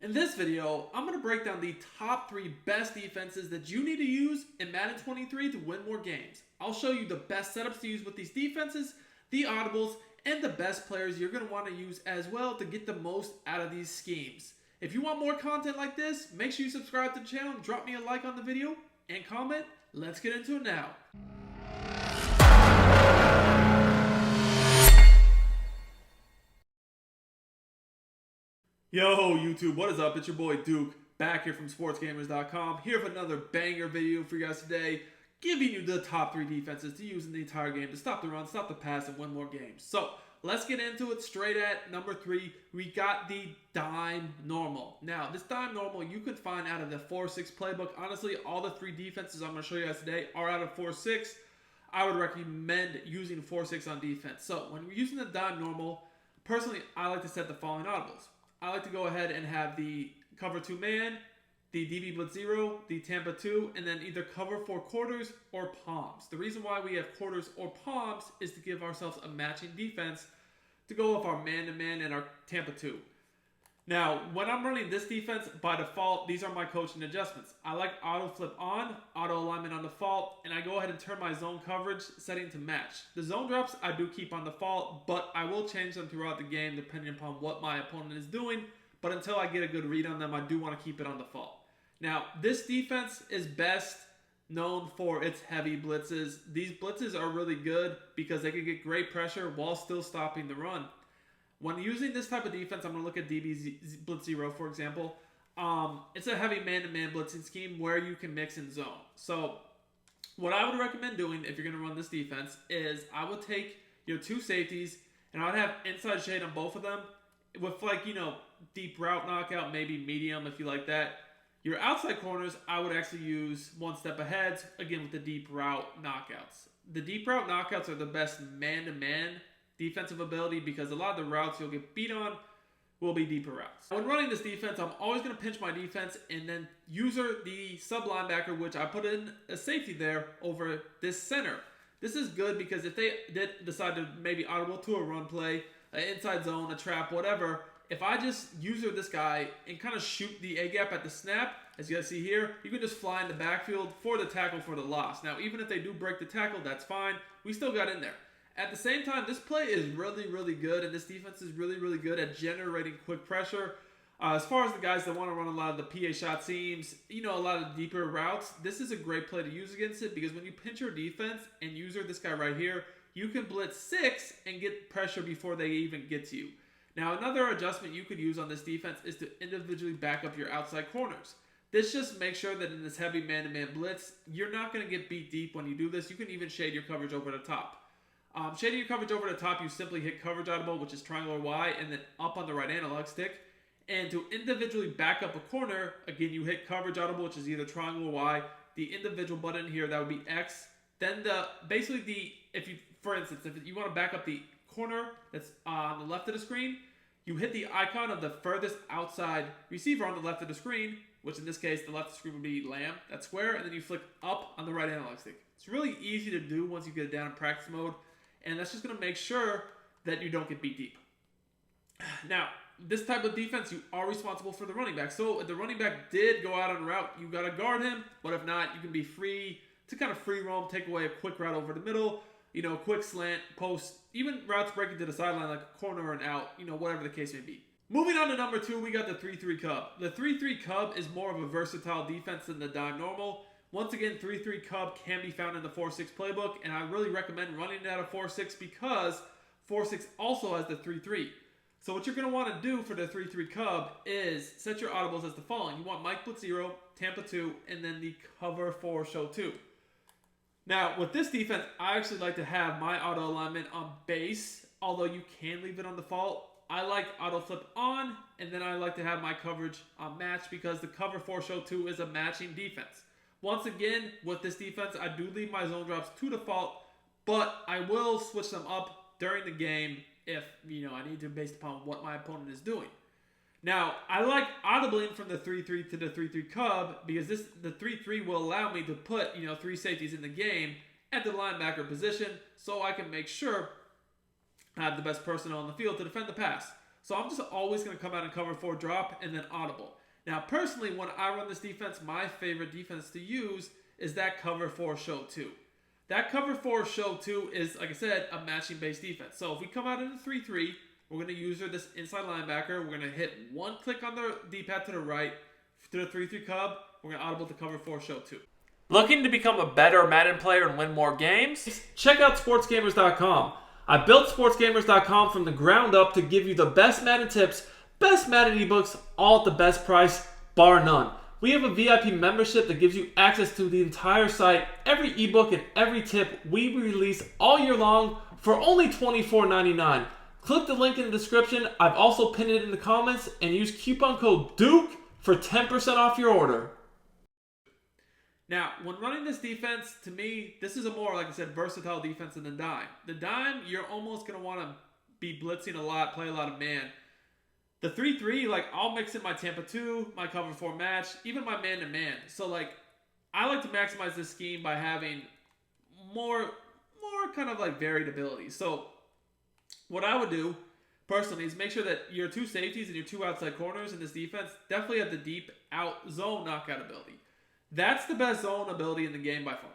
In this video, I'm going to break down the top 3 best defenses that you need to use in Madden 23 to win more games. I'll show you the best setups to use with these defenses, the audibles, and the best players you're going to want to use as well to get the most out of these schemes. If you want more content like this, make sure you subscribe to the channel, drop me a like on the video, and comment. Let's get into it now. Yo YouTube, what is up? It's your boy Duke, back here from sportsgamers.com, here with another banger video for you guys today, giving you the top 3 defenses to use in the entire game to stop the run, stop the pass, and win more games. So, let's get into it straight at number 3. We got the dime normal. Now, this dime normal you could find out of the 4-6 playbook. Honestly, all the 3 defenses I'm going to show you guys today are out of 4-6. I would recommend using 4-6 on defense. So, when we're using the dime normal, personally, I like to set the following audibles. I like to go ahead and have the cover 2 man, the DB blitz 0, the Tampa 2, and then either cover 4 quarters or palms. The reason why we have quarters or palms is to give ourselves a matching defense to go with our man-to-man and our Tampa 2. Now, when I'm running this defense, by default, these are my coaching adjustments. I like auto flip on, auto alignment on default, and I go ahead and turn my zone coverage setting to match. The zone drops I do keep on default, but I will change them throughout the game depending upon what my opponent is doing. But until I get a good read on them, I do want to keep it on default. Now, this defense is best known for its heavy blitzes. These blitzes are really good because they can get great pressure while still stopping the run. When using this type of defense, I'm going to look at DB Blitz 0, for example. It's a heavy man-to-man blitzing scheme where you can mix in zone. So, what I would recommend doing if you're going to run this defense is I would take your 2 safeties and I would have inside shade on both of them with, like, deep route knockout, maybe medium if you like that. Your outside corners, I would actually use one step ahead, again with the deep route knockouts. The deep route knockouts are the best man-to-man defensive ability because a lot of the routes you'll get beat on will be deeper routes. When running this defense, I'm always going to pinch my defense and then user the sub linebacker, which I put in a safety there over this center. This is good because if they did decide to maybe audible to a run play, an inside zone, a trap, whatever, if I just user this guy and kind of shoot the A-gap at the snap, as you guys see here, you can just fly in the backfield for the tackle for the loss. Now, even if they do break the tackle, that's fine. We still got in there. At the same time, this play is really, really good, and this defense is really, really good at generating quick pressure. As far as the guys that want to run a lot of the PA shot seams, a lot of deeper routes, this is a great play to use against it because when you pinch your defense and user this guy right here, you can blitz 6 and get pressure before they even get to you. Now, another adjustment you could use on this defense is to individually back up your outside corners. This just makes sure that in this heavy man-to-man blitz, you're not going to get beat deep when you do this. You can even shade your coverage over the top. Shading your coverage over the top, you simply hit coverage audible, which is triangle or Y, and then up on the right analog stick. And to individually back up a corner, again, you hit coverage audible, which is either triangle or Y. The individual button here, that would be X. Then for instance, if you want to back up the corner that's on the left of the screen, you hit the icon of the furthest outside receiver on the left of the screen, which in this case, the left of the screen would be lamb, that's square, and then you flick up on the right analog stick. It's really easy to do once you get it down in practice mode. And that's just going to make sure that you don't get beat deep. Now, this type of defense, you are responsible for the running back. So if the running back did go out on a route, you got to guard him. But if not, you can be free to kind of free roam, take away a quick route over the middle, quick slant, post, even routes breaking to the sideline like a corner or an out, whatever the case may be. Moving on to number 2, we got the 3-3 Cub. The 3-3 Cub is more of a versatile defense than the dime normal. Once again, 3-3 Cub can be found in the 4-6 playbook, and I really recommend running it out of 4-6 because 4-6 also has the 3-3. So what you're going to want to do for the 3-3 Cub is set your audibles as the following. You want Mike Blitz 0, Tampa 2, and then the cover 4 show 2. Now, with this defense, I actually like to have my auto alignment on base, although you can leave it on default. I like auto flip on, and then I like to have my coverage on match because the cover 4 show 2 is a matching defense. Once again, with this defense, I do leave my zone drops to default, but I will switch them up during the game if, I need to based upon what my opponent is doing. Now, I like audibling from the 3-3 to the 3-3 Cub because the 3-3 will allow me to put, 3 safeties in the game at the linebacker position so I can make sure I have the best personnel on the field to defend the pass. So I'm just always going to come out and cover 4 drop and then audible. Now, personally, when I run this defense, my favorite defense to use is that cover 4 show 2. That cover 4 show 2 is, like I said, a matching based defense. So if we come out in a 3-3, we're going to use this inside linebacker. We're going to hit one click on the D-pad to the right to the 3-3 cub. We're going to audible to cover 4 show 2. Looking to become a better Madden player and win more games? Check out sportsgamers.com. I built sportsgamers.com from the ground up to give you the best Madden tips, best Madden ebooks, all at the best price, bar none. We have a VIP membership that gives you access to the entire site, every ebook and every tip we release all year long for only $24.99. Click the link in the description. I've also pinned it in the comments, and use coupon code DUKE for 10% off your order. Now, when running this defense, to me, this is a more, like I said, versatile defense than the dime. The dime, you're almost going to want to be blitzing a lot, play a lot of man. The 3-3, like, I'll mix in my Tampa 2, my cover 4 match, even my man-to-man. So, like, I like to maximize this scheme by having more kind of, like, varied abilities. So, what I would do, personally, is make sure that your 2 safeties and your 2 outside corners in this defense definitely have the deep out zone knockout ability. That's the best zone ability in the game by far.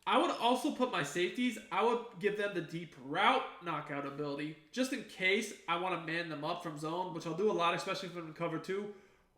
I would also put my safeties, I would give them the deep route knockout ability, just in case I want to man them up from zone, which I'll do a lot, especially if I'm in cover 2.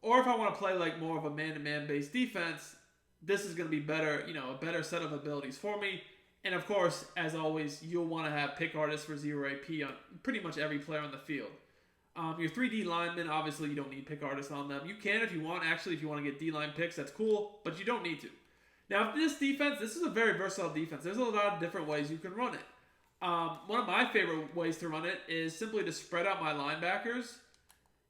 Or if I want to play like more of a man-to-man based defense, this is going to be better, a better set of abilities for me. And of course, as always, you'll want to have pick artists for 0 AP on pretty much every player on the field. Your 3D linemen, obviously you don't need pick artists on them. You can if you want, actually, if you want to get D-line picks, that's cool, but you don't need to. Now, this defense, this is a very versatile defense. There's a lot of different ways you can run it. One of my favorite ways to run it is simply to spread out my linebackers,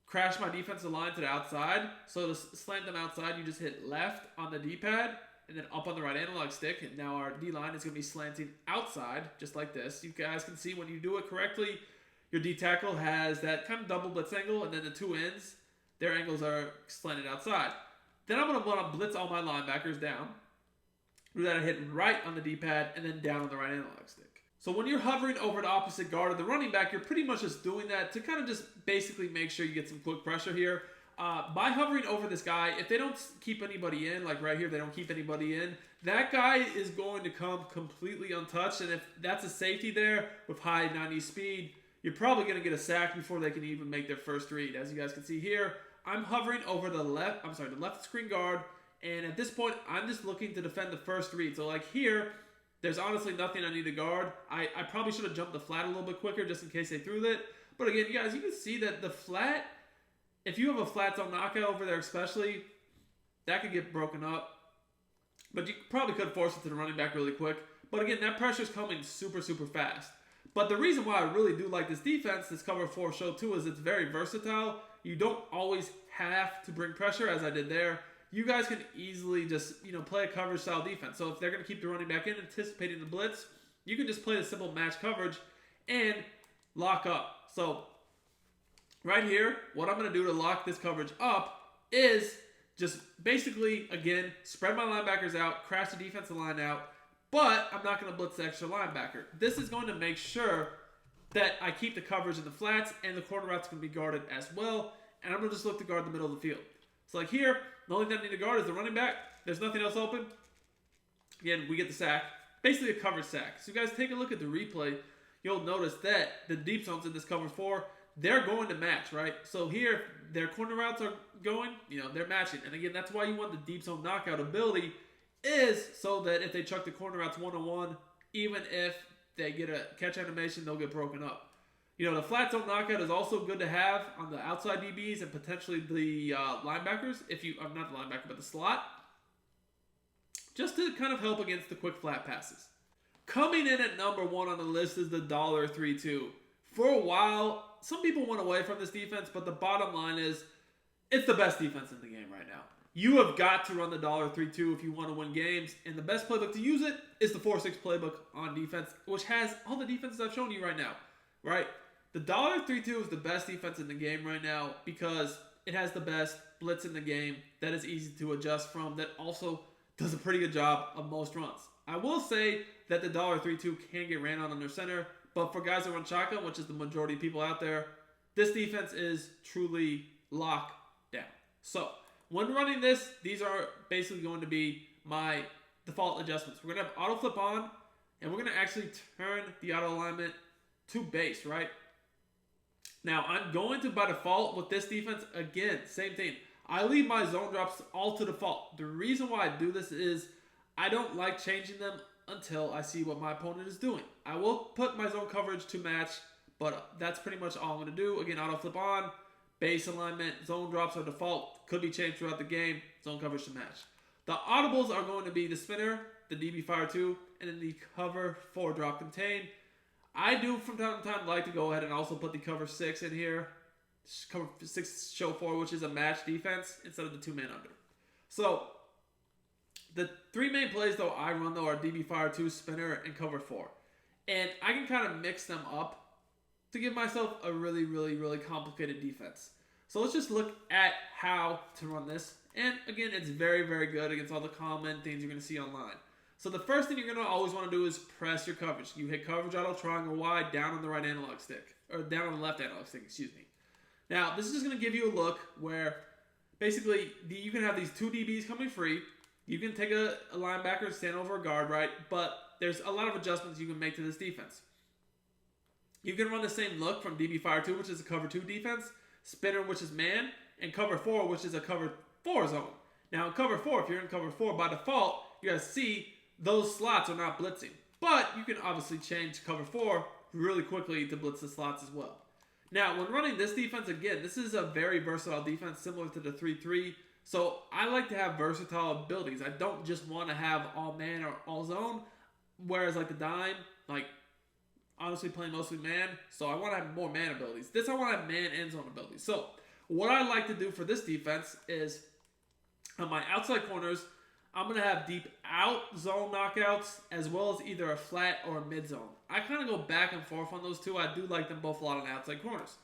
crash my defensive line to the outside. So to slant them outside, you just hit left on the D-pad, and then up on the right analog stick. And now our D-line is going to be slanting outside, just like this. You guys can see when you do it correctly, your D-tackle has that kind of double blitz angle, and then the 2 ends, their angles are slanted outside. Then I'm going to want to blitz all my linebackers down. Do that, I hit right on the D-pad, and then down on the right analog stick. So when you're hovering over the opposite guard of the running back, you're pretty much just doing that to kind of just basically make sure you get some quick pressure here. By hovering over this guy, if they don't keep anybody in, like right here, they don't keep anybody in, that guy is going to come completely untouched. And if that's a safety there with high 90 speed, you're probably going to get a sack before they can even make their first read. As you guys can see here, I'm hovering over the left screen guard. And at this point, I'm just looking to defend the first read. So like here, there's honestly nothing I need to guard. I probably should have jumped the flat a little bit quicker just in case they threw it. But again, you guys, you can see that the flat, if you have a flat zone knockout over there especially, that could get broken up. But you probably could force it to the running back really quick. But again, that pressure is coming super, super fast. But the reason why I really do like this defense, this cover 4 show 2, is it's very versatile. You don't always have to bring pressure, as I did there. You guys can easily just, play a coverage style defense. So if they're going to keep the running back in, anticipating the blitz, you can just play the simple match coverage and lock up. So right here, what I'm going to do to lock this coverage up is just basically, again, spread my linebackers out, crash the defensive line out, but I'm not going to blitz the extra linebacker. This is going to make sure that I keep the coverage in the flats, and the corner routes can be guarded as well, and I'm going to just look to guard the middle of the field. So like here, the only thing I need to guard is the running back. There's nothing else open. Again, we get the sack. Basically a covered sack. So you guys take a look at the replay. You'll notice that the deep zones in this cover 4, they're going to match, right? So here, their corner routes are going, they're matching. And again, that's why you want the deep zone knockout ability, is so that if they chuck the corner routes one-on-one, even if they get a catch animation, they'll get broken up. The flat zone knockout is also good to have on the outside DBs and potentially the linebackers, not the linebacker, but the slot, just to kind of help against the quick flat passes. Coming in at number 1 on the list is the $3-2. For a while, some people went away from this defense, but the bottom line is it's the best defense in the game right now. You have got to run the $3-2 if you want to win games, and the best playbook to use it is the 4-6 playbook on defense, which has all the defenses I've shown you right now, right? The $3-2 is the best defense in the game right now because it has the best blitz in the game that is easy to adjust from, that also does a pretty good job of most runs. I will say that the $3-2 can get ran on under center, but for guys that run shotgun, which is the majority of people out there, this defense is truly locked down. So when running this, these are basically going to be my default adjustments. We're going to have auto flip on, and we're going to actually turn the auto alignment to base, right? Now, I'm going to, by default, with this defense, again, same thing. I leave my zone drops all to default. The reason why I do this is I don't like changing them until I see what my opponent is doing. I will put my zone coverage to match, but that's pretty much all I'm going to do. Again, auto flip on, base alignment, zone drops are default. Could be changed throughout the game, zone coverage to match. The audibles are going to be the spinner, the DB fire 2, and then the cover 4 drop contain. I do from time to time like to go ahead and also put the cover 6 in here. Cover 6 show 4, which is a match defense instead of the 2-man under. So the 3 main plays though I run though are DB fire 2, spinner, and cover 4. And I can kind of mix them up to give myself a really, really, really complicated defense. So let's just look at how to run this. And again, it's very, very good against all the common things you're going to see online. So the first thing you're going to always want to do is press your coverage. You hit coverage auto, triangle Y, down on the right analog stick. Or down on the left analog stick, excuse me. Now, this is just going to give you a look where basically you can have these 2 DBs coming free. You can take a linebacker and stand over a guard, right? But there's a lot of adjustments you can make to this defense. You can run the same look from DB fire 2, which is a cover 2 defense, spinner, which is man, and cover 4, which is a cover 4 zone. Now, in cover 4, if you're in cover 4, by default, you're going to see those slots are not blitzing. But you can obviously change cover 4 really quickly to blitz the slots as well. Now, when running this defense, again, this is a very versatile defense similar to the 3-3. So I like to have versatile abilities. I don't just want to have all man or all zone. Whereas like the dime, like honestly playing mostly man. So I want to have more man abilities. This I want to have man and zone abilities. So what I like to do for this defense is on my outside corners, I'm going to have deep out zone knockouts as well as either a flat or a mid zone. I kind of go back and forth on those two. I do like them both a lot on the outside corners.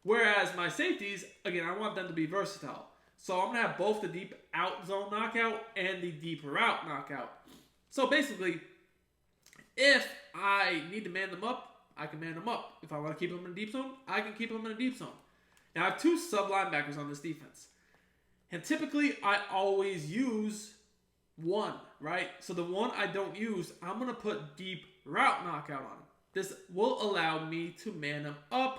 Whereas my safeties, again, I want them to be versatile. So I'm going to have both the deep out zone knockout and the deeper out knockout. So basically, if I need to man them up, I can man them up. If I want to keep them in a deep zone, I can keep them in a deep zone. Now I have 2 sub linebackers on this defense. And typically, I always use 1, right? So the one I don't use, I'm going to put deep route knockout on him. This will allow me to man him up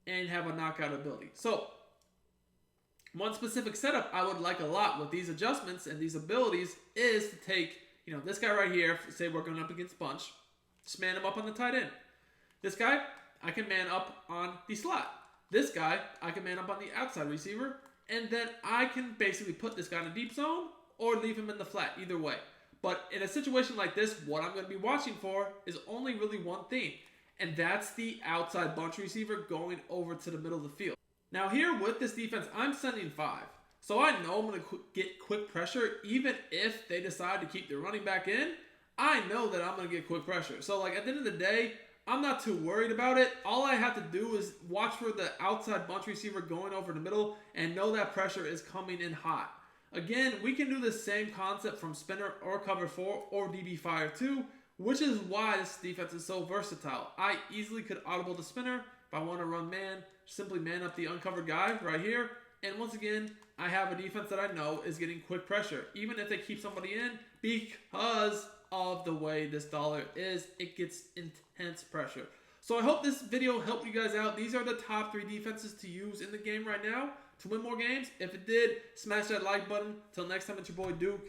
and have a knockout ability. So one specific setup I would like a lot with these adjustments and these abilities is to take, this guy right here, say we're going up against bunch, just man him up on the tight end. This guy, I can man up on the slot. This guy, I can man up on the outside receiver. And then I can basically put this guy in a deep zone or leave him in the flat, either way. But in a situation like this, what I'm going to be watching for is only really one thing. And that's the outside bunch receiver going over to the middle of the field. Now here with this defense, I'm sending 5. So I know I'm going to get quick pressure. Even if they decide to keep their running back in, I know that I'm going to get quick pressure. So like at the end of the day, I'm not too worried about it. All I have to do is watch for the outside bunch receiver going over the middle and know that pressure is coming in hot. Again, we can do the same concept from spinner or cover 4 or DB fire 2, which is why this defense is so versatile. I easily could audible the spinner. If I want to run man, simply man up the uncovered guy right here. And once again, I have a defense that I know is getting quick pressure, even if they keep somebody in, because of the way this dollar is, it gets intense pressure. So I hope this video helped you guys out. These are the top 3 defenses to use in the game right now to win more games. If it did, smash that like button. Till next time, it's your boy Duke.